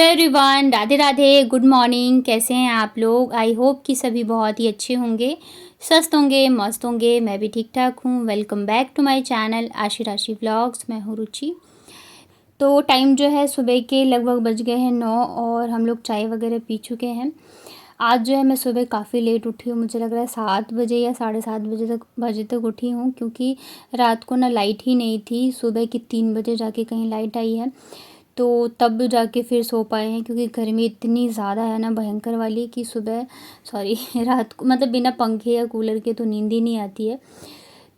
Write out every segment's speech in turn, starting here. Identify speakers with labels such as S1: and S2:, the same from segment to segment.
S1: Hello everyone, Radhe Radhe, good morning. कैसे हैं आप लोग? आई होप कि सभी बहुत ही अच्छे होंगे, स्वस्थ होंगे, मस्त होंगे। मैं भी ठीक ठाक हूँ। Welcome back to my channel Ashi Rashi vlogs. मैं हूँ रुचि। तो टाइम जो है सुबह के लगभग बज गए हैं 9 और हम लोग चाय वगैरह पी चुके हैं। आज जो है मैं सुबह काफ़ी लेट उठी हूँ। मुझे लग रहा है 7 बजे या 7:30 बजे तक उठी हूँ, क्योंकि रात को ना लाइट ही नहीं थी। सुबह की 3 बजे जाके कहीं लाइट आई है, तो तब जाके फिर सो पाए हैं, क्योंकि गर्मी इतनी ज़्यादा है ना भयंकर वाली कि सुबह सॉरी रात को मतलब बिना पंखे या कूलर के तो नींद ही नहीं आती है।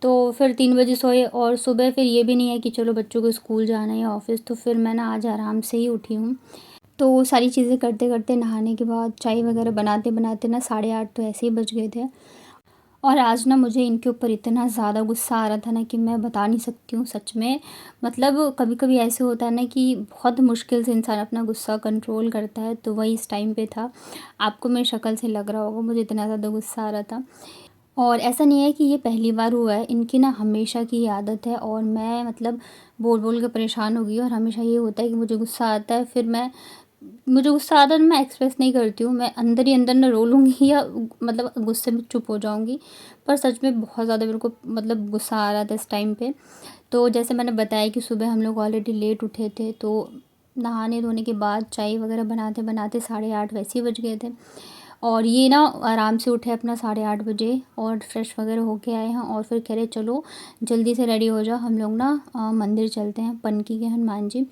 S1: तो फिर 3 बजे सोए और सुबह फिर ये भी नहीं है कि चलो बच्चों को स्कूल जाना है या ऑफिस, तो फिर मैं ना आज आराम से ही उठी हूँ। तो सारी चीज़ें करते करते नहाने के बाद चाय वगैरह बनाते बनाते ना 8:30 तो ऐसे ही बज गए थे। और आज ना मुझे इनके ऊपर इतना ज़्यादा गुस्सा आ रहा था ना कि मैं बता नहीं सकती हूँ सच में। मतलब कभी कभी ऐसे होता है ना कि बहुत मुश्किल से इंसान अपना गुस्सा कंट्रोल करता है, तो वही इस टाइम पे था। आपको मेरी शक्ल से लग रहा होगा मुझे इतना ज़्यादा गुस्सा आ रहा था। और ऐसा नहीं है कि ये पहली बार हुआ है, इनकी ना हमेशा की ये आदत है। और मैं मतलब बोल बोल के परेशान हो गई, और हमेशा ये होता है कि मुझे गुस्सा आता है, फिर मुझे गुस्सा आता है, मैं एक्सप्रेस नहीं करती हूँ। मैं अंदर ही अंदर ना रो लूँगी या मतलब गुस्से में चुप हो जाऊँगी। पर सच में बहुत ज़्यादा मेरे को मतलब गुस्सा आ रहा था इस टाइम पे। तो जैसे मैंने बताया कि सुबह हम लोग ऑलरेडी लेट उठे थे, तो नहाने धोने के बाद चाय वगैरह बनाते बनाते 8:30 वैसे ही बज गए थे। और ये ना आराम से उठे अपना 8:30 बजे और फ्रेश वगैरह होके आए हैं, और फिर कह रहे चलो जल्दी से रेडी हो जाओ, हम लोग ना मंदिर चलते हैं, पनकी के हनुमान जी।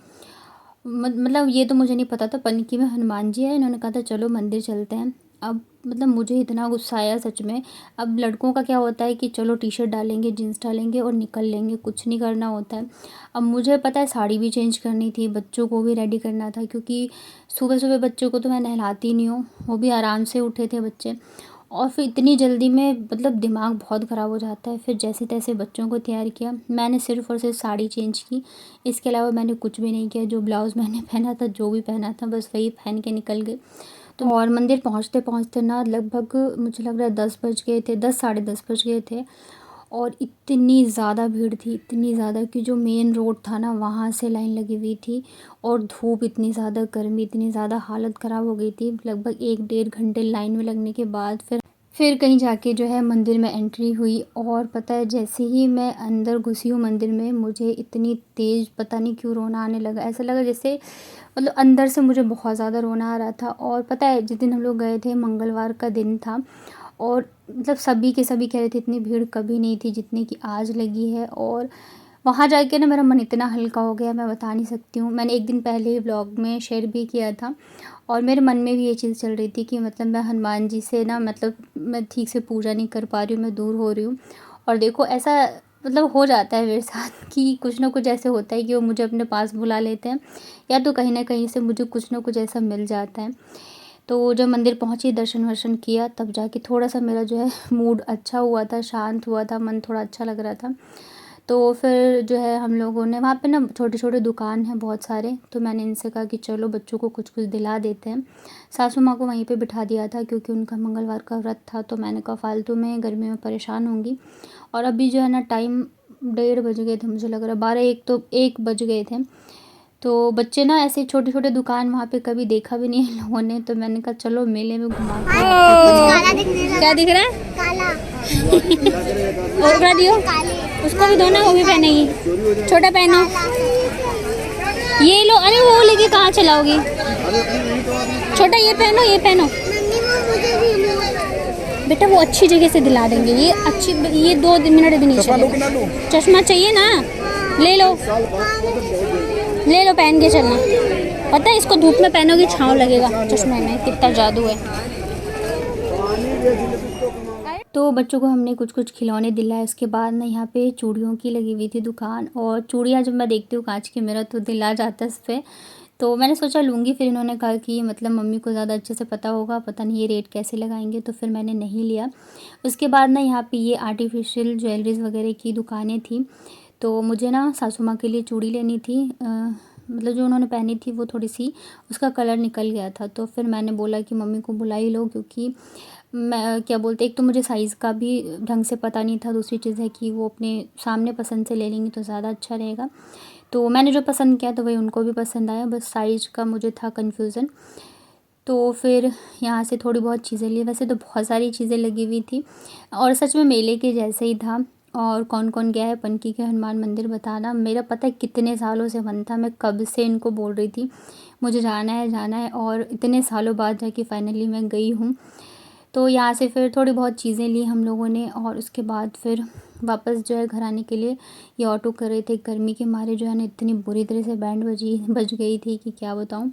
S1: मतलब ये तो मुझे नहीं पता था पनकी में हनुमान जी है। इन्होंने कहा था चलो मंदिर चलते हैं। अब मतलब मुझे इतना गुस्सा आया सच में। अब लड़कों का क्या होता है कि चलो टी शर्ट डालेंगे, जीन्स डालेंगे और निकल लेंगे, कुछ नहीं करना होता है। अब मुझे पता है साड़ी भी चेंज करनी थी, बच्चों को भी रेडी करना था, क्योंकि सुबह सुबह बच्चों को तो मैं नहलाती नहीं हूँ, वो भी आराम से उठे थे बच्चे। और फिर इतनी जल्दी में मतलब दिमाग बहुत ख़राब हो जाता है। फिर जैसे तैसे बच्चों को तैयार किया, मैंने सिर्फ़ और सिर्फ साड़ी चेंज की। इसके अलावा मैंने कुछ भी नहीं किया। जो ब्लाउज़ मैंने पहना था, जो भी पहना था, बस वही पहन के निकल गए। तो और मंदिर पहुँचते पहुँचते ना लगभग मुझे लग रहा है 10 बज गए थे, 10 साढ़े 10 बज गए थे। और इतनी ज़्यादा भीड़ थी, इतनी ज़्यादा कि जो मेन रोड था ना वहाँ से लाइन लगी हुई थी। और धूप इतनी ज़्यादा, गर्मी इतनी ज़्यादा, हालत ख़राब हो गई थी। लगभग 1 डेढ़ घंटे लाइन में लगने के बाद फिर कहीं जाके जो है मंदिर में एंट्री हुई। और पता है जैसे ही मैं अंदर घुसी हूँ मंदिर में, मुझे इतनी तेज़ पता नहीं क्यों रोना आने लगा। ऐसा लगा जैसे मतलब अंदर से मुझे बहुत ज़्यादा रोना आ रहा था। और पता है जिस दिन हम लोग गए थे मंगलवार का दिन था, और मतलब सभी के सभी कह रहे थे इतनी भीड़ कभी नहीं थी जितनी कि आज लगी है। और वहाँ जाके ना मेरा मन इतना हल्का हो गया, मैं बता नहीं सकती हूँ। मैंने एक दिन पहले ही ब्लॉग में शेयर भी किया था, और मेरे मन में भी ये चीज़ चल रही थी कि मतलब मैं हनुमान जी से ना मतलब मैं ठीक से पूजा नहीं कर पा रही हूँ, मैं दूर हो रही हूँ। और देखो ऐसा मतलब हो जाता है मेरे साथ कि कुछ ना कुछ ऐसे होता है कि वो मुझे अपने पास बुला लेते हैं, या तो कहीं ना कहीं से मुझे कुछ ना कुछ ऐसा मिल जाता है। तो जब मंदिर पहुंची, दर्शन वर्शन किया, तब जाके थोड़ा सा मेरा जो है मूड अच्छा हुआ था, शांत हुआ था, मन थोड़ा अच्छा लग रहा था। तो फिर जो है हम लोगों ने वहाँ पे ना छोटे छोटे दुकान हैं बहुत सारे, तो मैंने इनसे कहा कि चलो बच्चों को कुछ कुछ दिला देते हैं। सासू माँ को वहीं पे बिठा दिया था, क्योंकि उनका मंगलवार का व्रत था। तो मैंने कहा फालतू में गर्मी में परेशान होंगी। और अभी जो है ना टाइम 1:30 बज गए थे, मुझे लग रहा है 12 1 तो 1 बज गए थे। तो बच्चे ना ऐसे छोटे छोटे दुकान वहाँ पे कभी देखा भी नहीं है लोगों ने, तो मैंने कहा चलो मेले में घुमा के लाते हैं। क्या दिख रहा है?
S2: काला।
S1: और दियो, उसको भी दो ना, वो भी पहनेगी। छोटा पहनो। ये लो, अरे वो लेके कहाँ चलाओगी? छोटा ये पहनो, ये पहनो।
S2: मम्मी वो मुझे भी
S1: बेटा वो अच्छी जगह से दिला देंगे, ये अच्छी, ये 2 मिनट भी नहीं चलेगा। चश्मा चाहिए ना, ले लो, ले लो, पहन के चलना। पता है इसको धूप में पहनोगी छाँव लगेगा चश्मे में, कितना जादू है। तो बच्चों को हमने कुछ कुछ खिलौने दिलाए। उसके बाद ना यहाँ पे चूड़ियों की लगी हुई थी दुकान, और चूड़ियाँ जब मैं देखती हूँ कांच की मिरर तो दिल आ जाता है इस पर। तो मैंने सोचा लूँगी, फिर इन्होंने कहा कि मतलब मम्मी को ज़्यादा अच्छे से पता होगा, पता नहीं ये रेट कैसे लगाएंगे, तो फिर मैंने नहीं लिया। उसके बाद ना यहाँ पे ये आर्टिफिशियल ज्वेलरीज वगैरह की दुकानें थी। तो मुझे ना सासू माँ के लिए चूड़ी लेनी थी। मतलब जो उन्होंने पहनी थी वो थोड़ी सी उसका कलर निकल गया था। तो फिर मैंने बोला कि मम्मी को बुला ही लो, क्योंकि मैं क्या बोलते, एक तो मुझे साइज़ का भी ढंग से पता नहीं था, दूसरी चीज़ है कि वो अपने सामने पसंद से ले लेंगी तो ज़्यादा अच्छा रहेगा। तो मैंने जो पसंद किया तो वही उनको भी पसंद आया, बस साइज़ का मुझे था कन्फ्यूज़न। तो फिर यहाँ से थोड़ी बहुत चीज़ें ली, वैसे तो बहुत सारी चीज़ें लगी हुई थी और सच में मेले के जैसे ही था। और कौन कौन गया है पनकी के हनुमान मंदिर बताना, मेरा पता है कितने सालों से मन था, मैं कब से इनको बोल रही थी मुझे जाना है और इतने सालों बाद जाके फाइनली मैं गई हूँ। तो यहाँ से फिर थोड़ी बहुत चीज़ें ली हम लोगों ने और उसके बाद फिर वापस जो है घर आने के लिए ये ऑटो कर रहे थे। गर्मी के मारे जो है ना इतनी बुरी तरह से बैंड बज गई थी कि क्या बताऊँ।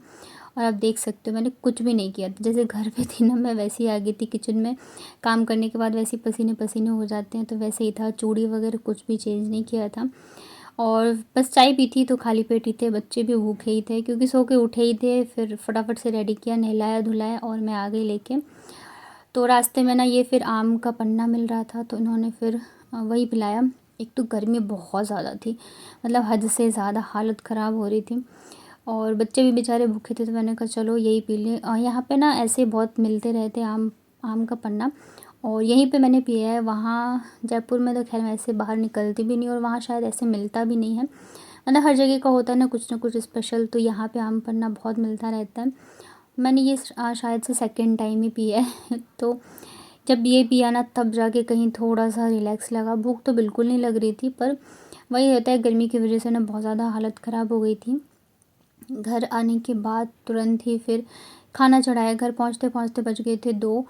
S1: और आप देख सकते हो मैंने कुछ भी नहीं किया था, जैसे घर पे थी ना मैं वैसे ही आ गई थी किचन में। काम करने के बाद वैसे ही पसीने पसीने हो जाते हैं, तो वैसे ही था, चूड़ी वगैरह कुछ भी चेंज नहीं किया था। और बस चाय पी थी तो खाली पेट ही थे, बच्चे भी भूखे ही थे क्योंकि सो के उठे ही थे। फिर फटाफट से रेडी किया, नहलाया धुलाया और मैं आ गई लेके। तो रास्ते में ना ये फिर आम का पन्ना मिल रहा था तो इन्होंने फिर वही पिलाया। एक तो गर्मी बहुत ज़्यादा थी, मतलब हद से ज़्यादा हालत ख़राब हो रही थी और बच्चे भी बेचारे भूखे थे, तो मैंने कहा चलो यही पी लें। यहाँ पे ना ऐसे बहुत मिलते रहते आम आम का पन्ना, और यहीं पे मैंने पिया है। वहाँ जयपुर में तो खैर मैं ऐसे बाहर निकलती भी नहीं और वहाँ शायद ऐसे मिलता भी नहीं है, मतलब हर जगह का होता है ना कुछ स्पेशल, तो यहाँ पे आम पन्ना बहुत मिलता रहता है। मैंने ये शायद से सेकंड टाइम ही पिया है तो जब ये पिया ना तब जाके कहीं थोड़ा सा रिलैक्स लगा। भूख तो बिल्कुल नहीं लग रही थी, पर वही होता है गर्मी की वजह से ना बहुत ज़्यादा हालत ख़राब हो गई थी। घर आने के बाद तुरंत ही फिर खाना चढ़ाया, घर पहुँचते पहुँचते बज गए थे 2।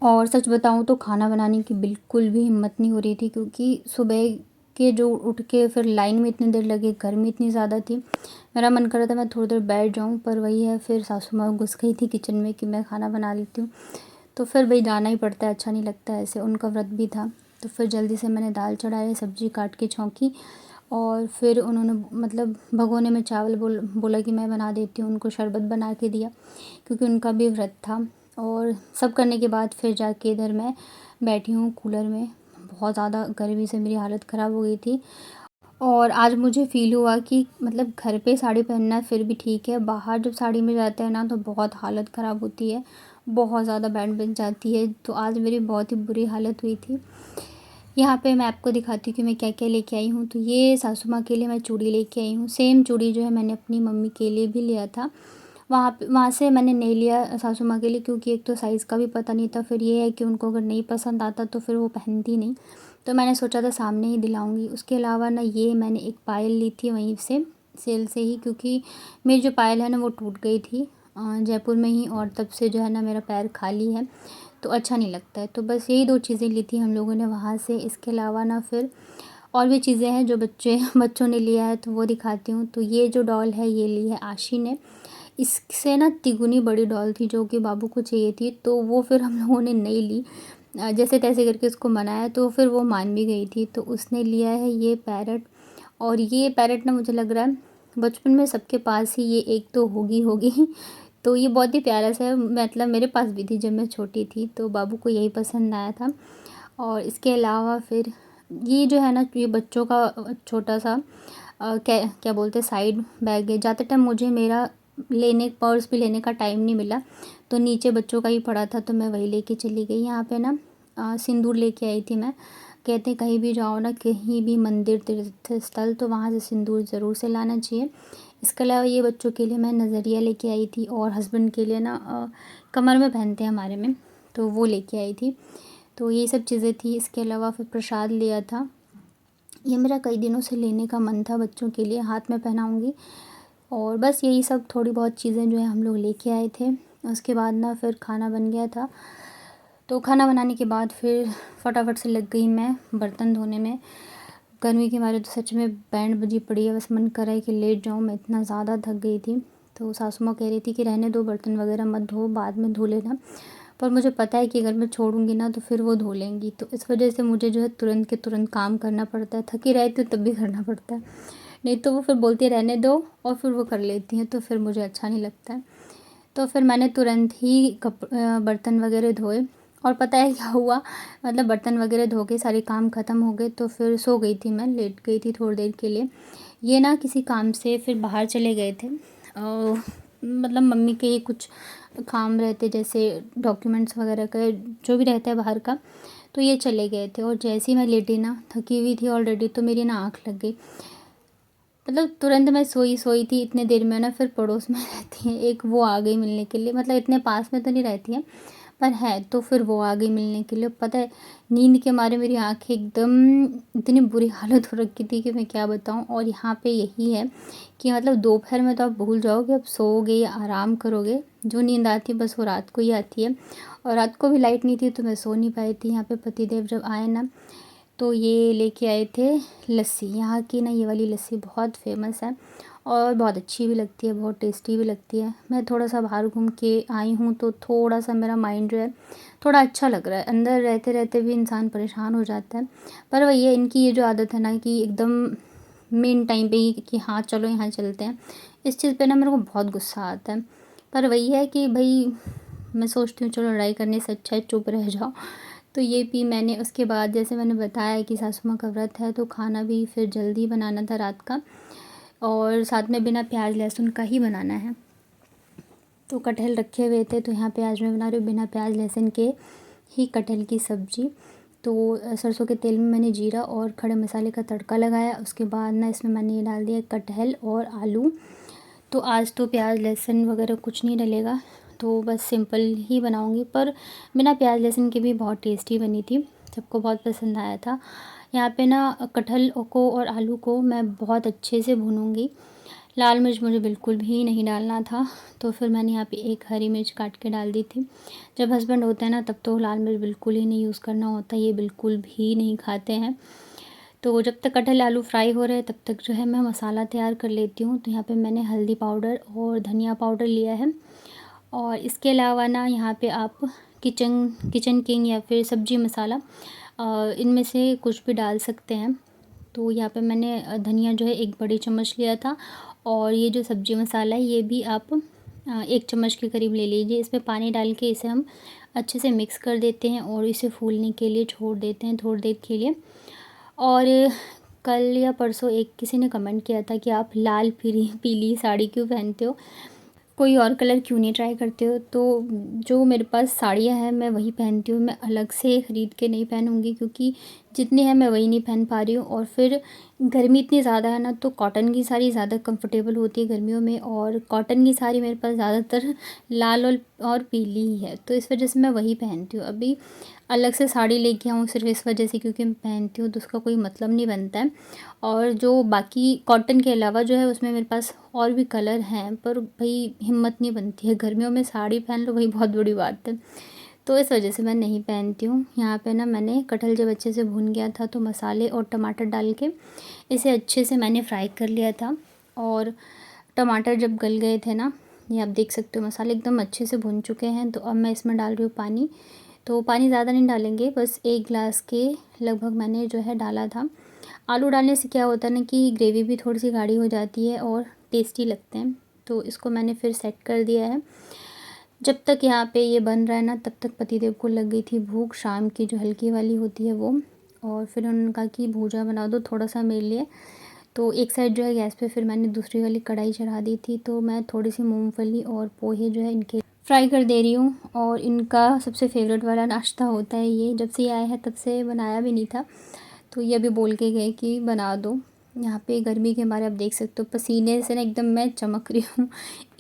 S1: और सच बताऊँ तो खाना बनाने की बिल्कुल भी हिम्मत नहीं हो रही थी क्योंकि सुबह के जो उठ के फिर लाइन में इतनी देर लगी, गर्मी इतनी ज़्यादा थी। मेरा मन कर रहा था मैं थोड़ी देर बैठ जाऊँ, पर वही है फिर सासू माँ घुस गई थी किचन में कि मैं खाना बना लेती हूँ। तो फिर भाई जाना ही पड़ता है, अच्छा नहीं लगता है ऐसे, उनका व्रत भी था। तो फिर जल्दी से मैंने दाल चढ़ाई, सब्ज़ी काट के छौंकी और फिर उन्होंने मतलब भगोने में चावल बोला कि मैं बना देती हूँ, उनको शरबत बना के दिया क्योंकि उनका भी व्रत था। और सब करने के बाद फिर जाके इधर मैं बैठी हूँ कूलर में, बहुत ज़्यादा गर्मी से मेरी हालत ख़राब हो गई थी। और आज मुझे फ़ील हुआ कि मतलब घर पे साड़ी पहनना फिर भी ठीक है, बाहर जब साड़ी में जाते हैं ना तो बहुत हालत ख़राब होती है, बहुत ज़्यादा बैंड बज जाती है। तो आज मेरी बहुत ही बुरी हालत हुई थी। यहाँ पे मैं आपको दिखाती हूँ कि मैं क्या क्या लेके आई हूँ। तो ये सासू माँ के लिए मैं चूड़ी लेके आई हूँ, सेम चूड़ी जो है मैंने अपनी मम्मी के लिए भी लिया था। वहाँ से मैंने नहीं लिया सासू माँ के लिए क्योंकि एक तो साइज़ का भी पता नहीं था, फिर ये है कि उनको अगर नहीं पसंद आता तो फिर वो पहनती नहीं, तो मैंने सोचा था सामने ही दिलाऊंगी। उसके अलावा ना ये मैंने एक पायल ली थी वहीं से सेल से ही, क्योंकि मेरी जो पायल है ना वो टूट गई थी जयपुर में ही, और तब से जो है ना मेरा पैर खाली है तो अच्छा नहीं लगता है। तो बस यही 2 चीज़ें ली थी हम लोगों ने वहाँ से। इसके अलावा ना फिर और भी चीज़ें हैं जो बच्चों ने लिया है तो वो दिखाती हूँ। तो ये जो डॉल है ये ली है आशी ने, इससे ना तिगुनी बड़ी डॉल थी जो कि बाबू को चाहिए थी, तो वो फिर हम लोगों ने नहीं ली। जैसे तैसे करके उसको मनाया तो फिर वो मान भी गई थी, तो उसने लिया है ये पैरट। और ये पैरट ना मुझे लग रहा है बचपन में सबके पास ही ये एक तो होगी तो ये बहुत ही प्यारा सा है, मतलब मेरे पास भी थी जब मैं छोटी थी, तो बाबू को यही पसंद आया था। और इसके अलावा फिर ये जो है ना ये बच्चों का छोटा सा क्या क्या बोलते हैं साइड बैग है। ज़्यादा टाइम मुझे मेरा पर्स भी लेने का टाइम नहीं मिला, तो नीचे बच्चों का ही पड़ा था तो मैं वही लेके चली गई। यहाँ पे ना सिंदूर लेके आई थी मैं। कहते हैं कहीं भी जाओ ना, कहीं भी मंदिर तीर्थ स्थल, तो वहाँ से सिंदूर ज़रूर से लाना चाहिए। इसके अलावा ये बच्चों के लिए मैं नज़रिया लेके आई थी और हस्बैंड के लिए ना कमर में पहनते हैं हमारे में, तो वो लेके आई थी। तो ये सब चीज़ें थी। इसके अलावा फिर प्रसाद लिया था, ये मेरा कई दिनों से लेने का मन था, बच्चों के लिए हाथ में पहनाऊँगी। और बस यही सब थोड़ी बहुत चीज़ें जो है हम लोग लेके आए थे। उसके बाद ना फिर खाना बन गया था, तो खाना बनाने के बाद फिर फटाफट से लग गई मैं बर्तन धोने में। गर्मी के मारे तो सच में बैंड बजी पड़ी है, बस मन कर रहा है कि लेट जाऊँ, मैं इतना ज़्यादा थक गई थी। तो सासू माँ कह रही थी कि रहने दो, बर्तन वगैरह मत धो, बाद में धो लेना। पर मुझे पता है कि अगर मैं छोड़ूंगी ना तो फिर वो धो लेंगी, तो इस वजह से मुझे जो है तुरंत के तुरंत काम करना पड़ता है। थकी रहती हूँ तब भी करना पड़ता है, नहीं तो वो फिर बोलती है रहने दो, और फिर वो कर लेती हैं, तो फिर मुझे अच्छा नहीं लगता है। तो फिर मैंने तुरंत ही बर्तन वगैरह धोए। और पता है क्या हुआ, मतलब बर्तन वगैरह धो के सारे काम ख़त्म हो गए तो फिर सो गई थी मैं, लेट गई थी थोड़ी देर के लिए। ये ना किसी काम से फिर बाहर चले गए थे मतलब मम्मी के कुछ काम रहते, जैसे डॉक्यूमेंट्स वगैरह का जो भी रहता है बाहर का, तो ये चले गए थे। और जैसे ही मैं लेटी ना, थकी हुई थी ऑलरेडी, तो मेरी ना आँख लग गई। मतलब तुरंत मैं सोई थी, इतने देर में ना फिर पड़ोस में रहती है एक, वो आ गई मिलने के लिए। मतलब इतने पास में तो नहीं रहती है पर है, तो फिर वो आ गई मिलने के लिए। पता है, नींद के मारे मेरी आँखें एकदम इतनी बुरी हालत हो रखी थी कि मैं क्या बताऊँ। और यहाँ पे यही है कि मतलब दोपहर में तो आप भूल जाओगे, अब सोओगे या आराम करोगे। जो नींद आती है बस वो रात को ही आती है। और रात को भी लाइट नहीं थी तो मैं सो नहीं पाई थी। यहाँ पे पतिदेव जब आए ना, तो ये लेके आए थे लस्सी। यहाँ की ना ये वाली लस्सी बहुत फेमस है और बहुत अच्छी भी लगती है, बहुत टेस्टी भी लगती है। मैं थोड़ा सा बाहर घूम के आई हूँ तो थोड़ा सा मेरा माइंड जो है थोड़ा अच्छा लग रहा है। अंदर रहते रहते भी इंसान परेशान हो जाता है। पर वही है, इनकी ये जो आदत है ना कि एकदम मेन टाइम पे ही कि हाँ चलो यहाँ चलते हैं, इस चीज़ पे ना मेरे को बहुत गुस्सा आता है। पर वही है कि भाई मैं सोचती हूँ चलो लड़ाई करने से अच्छा है चुप रह जाओ। तो ये पी मैंने। उसके बाद जैसे मैंने बताया कि सासू माँ का व्रत है, तो खाना भी फिर जल्दी बनाना था रात का, और साथ में बिना प्याज लहसुन का ही बनाना है। तो कटहल रखे हुए थे, तो यहाँ पे आज मैं बना रही हूँ बिना प्याज लहसुन के ही कटहल की सब्ज़ी। तो सरसों के तेल में मैंने जीरा और खड़े मसाले का तड़का लगाया। उसके बाद ना इसमें मैंने ये डाल दिया कटहल और आलू। तो आज तो प्याज लहसुन वगैरह कुछ नहीं डलेगा, तो बस सिंपल ही बनाऊंगी। पर बिना प्याज लहसुन के भी बहुत टेस्टी बनी थी, सबको बहुत पसंद आया था। यहाँ पे ना कटहल को और आलू को मैं बहुत अच्छे से भूनूंगी। लाल मिर्च मुझे बिल्कुल भी नहीं डालना था, तो फिर मैंने यहाँ पे एक हरी मिर्च काट के डाल दी थी। जब हस्बैंड होते हैं ना तब तो लाल मिर्च बिल्कुल ही नहीं यूज़ करना होता, ये बिल्कुल भी नहीं खाते हैं। तो जब तक कटहल आलू फ्राई हो रहे हैं तब तक जो है मैं मसाला तैयार कर लेती हूँ। तो यहाँ पे मैंने हल्दी पाउडर और धनिया पाउडर लिया है। और इसके अलावा ना यहाँ पे आप किचन किंग या फिर सब्जी मसाला, इनमें से कुछ भी डाल सकते हैं। तो यहाँ पे मैंने धनिया जो है 1 बड़ी चम्मच लिया था। और ये जो सब्जी मसाला है ये भी आप 1 चम्मच के करीब ले लीजिए। इसमें पानी डाल के इसे हम अच्छे से मिक्स कर देते हैं और इसे फूलने के लिए छोड़ देते हैं थोड़ी देर के लिए। और कल या परसों एक किसी ने कमेंट किया था कि आप लाल पीली पीली साड़ी क्यों पहनते हो, कोई और कलर क्यों नहीं ट्राई करते हो। तो जो मेरे पास साड़ियाँ हैं मैं वही पहनती हूँ, मैं अलग से ख़रीद के नहीं पहनूँगी, क्योंकि जितनी है मैं वही नहीं पहन पा रही हूँ। और फिर गर्मी इतनी ज़्यादा है ना, तो कॉटन की साड़ी ज़्यादा कंफर्टेबल होती है गर्मियों में। और कॉटन की साड़ी मेरे पास ज़्यादातर लाल और पीली ही है, तो इस वजह से मैं वही पहनती हूँ। अभी अलग से साड़ी लेके आऊँ सिर्फ इस वजह से क्योंकि मैं पहनती हूँ, तो उसका कोई मतलब नहीं बनता है। और जो बाकी कॉटन के अलावा जो है उसमें मेरे पास और भी कलर हैं, पर भाई हिम्मत नहीं बनती है, गर्मियों में साड़ी पहन लो वही बहुत बड़ी बात है। तो इस वजह से मैं नहीं पहनती हूँ। यहाँ पे ना मैंने कटहल जब अच्छे से भून गया था तो मसाले और टमाटर डाल के इसे अच्छे से मैंने फ्राई कर लिया था। और टमाटर जब गल गए थे ना, ये आप देख सकते हो मसाले एकदम अच्छे से भुन चुके हैं। तो अब मैं इसमें डाल रही हूँ पानी। तो पानी ज़्यादा नहीं डालेंगे, बस 1 गिलास के लगभग मैंने जो है डाला था। आलू डालने से क्या होता है ना कि ग्रेवी भी थोड़ी सी गाढ़ी हो जाती है और टेस्टी लगते हैं। तो इसको मैंने फिर सेट कर दिया है। जब तक यहाँ पे ये बन रहा है ना, तब तक पतिदेव को लग गई थी भूख, शाम की जो हल्की वाली होती है वो। और फिर उन्होंने कहा कि भूजा बना दो थोड़ा सा मेरे लिए। तो एक साइड जो है गैस पे फिर मैंने दूसरी वाली कढ़ाई चढ़ा दी थी। तो मैं थोड़ी सी मूंगफली और पोहे जो है इनके फ्राई कर दे रही हूँ। और इनका सबसे फेवरेट वाला नाश्ता होता है ये, जब से ये आया है तब से बनाया भी नहीं था, तो ये अभी बोल के गए कि बना दो। यहाँ पे गर्मी के मारे आप देख सकते हो पसीने से ना एकदम मैं चमक रही हूँ,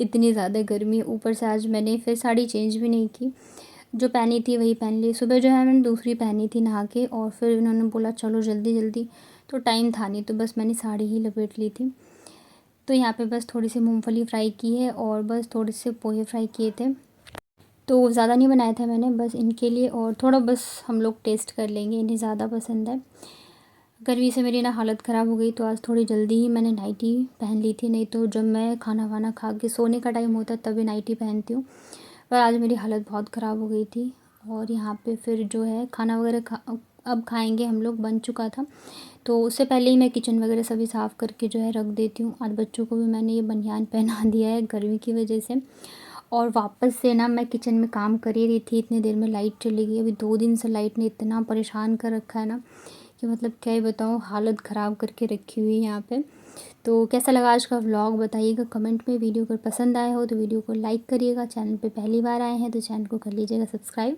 S1: इतनी ज़्यादा गर्मी है। ऊपर से आज मैंने फिर साड़ी चेंज भी नहीं की, जो पहनी थी वही पहन ली। सुबह जो है मैंने दूसरी पहनी थी नहा के, और फिर उन्होंने बोला चलो जल्दी जल्दी, तो टाइम था नहीं, तो बस मैंने साड़ी ही लपेट ली थी। तो यहाँ पे बस थोड़ी सी मूंगफली फ्राई की है और बस थोड़े से पोहे फ्राई किए थे। तो ज़्यादा नहीं बनाया था मैंने, बस इनके लिए, और थोड़ा बस हम लोग टेस्ट कर लेंगे, इन्हें ज़्यादा पसंद है। गर्मी से मेरी ना हालत ख़राब हो गई, तो आज थोड़ी जल्दी ही मैंने नाइटी पहन ली थी। नहीं तो जब मैं खाना वाना खा के सोने का टाइम होता है तभी नाइटी पहनती हूँ, पर आज मेरी हालत बहुत ख़राब हो गई थी। और यहाँ पे फिर जो है खाना वगैरह अब खाएंगे हम लोग, बन चुका था। तो उससे पहले ही मैं किचन वगैरह सभी साफ़ करके जो है रख देती हूँ। आज बच्चों को भी मैंने ये बनियान पहना दिया है गर्मी की वजह से। और वापस से ना मैं किचन में काम कर ही रही थी, इतनी देर में लाइट चली गई। अभी 2 दिन से लाइट ने इतना परेशान कर रखा है ना कि मतलब क्या ही बताऊँ, हालत ख़राब करके रखी हुई है यहाँ पे। तो कैसा लगा आज का व्लॉग बताइएगा कमेंट में। वीडियो अगर पसंद आया हो तो वीडियो को लाइक करिएगा। चैनल पे पहली बार आए हैं तो चैनल को कर लीजिएगा सब्सक्राइब।